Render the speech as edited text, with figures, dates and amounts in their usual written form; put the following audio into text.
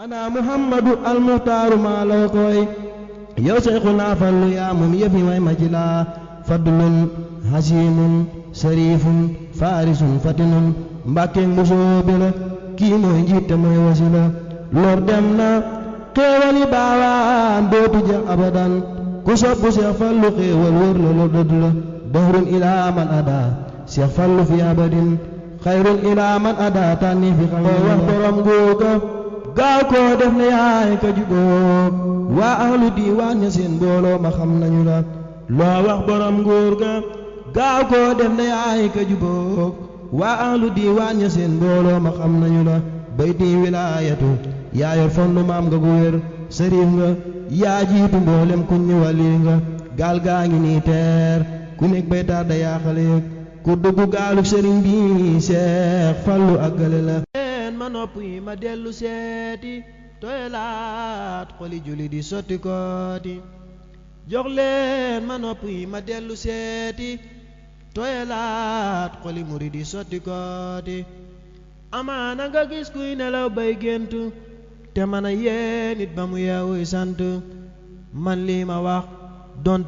ana muhammadu almuhtaaru maa law koy yow seyxunaa fallu yaa moom yëfi way ma ci laa fadlun hasimun sarifun faarisun fatinun mbàkkeeg musóobe la kii mooy njiit te mooy wasila lor dem na xéewali baawaan dootu jeex abadan ku soppu Seex Fallu xéewal wër la lor dëdd la dahrun ilaa man ada Seex Fallu fi abadin xayrun ilaa man ada tànni fi xam wax borom googa gaaw koo def na yaay ka jubóog waa ahlu diiwaan ña seen mbooloo ma xam nañu la loo wax borom nguur ga gaaw koo def na yaay ka jubóog waa ahlu diiwaan ña seen mbooloo ma xam nañu la bayti wilaayatu yaa yor fondu maam nga gu wér sëriif nga yaa jiitu mboolem kuñ ñi wàlli nga gaal gaa ngi nii teer ku nekk bay taar da yaaxale yëg ku dugg gaalu sëriñ bi Seex Fallu àggale la ma nopp yi ma dellu seeti tooyalaat xoli juli di sotti kooti jox leen ma nopp yi ma dellu seeti tooyalaat xoli muri di sotti kooti amaana nga gis kuy nelaw bay géntu te mën a yee nit ba mu yeewuy sant man lii ma wax donte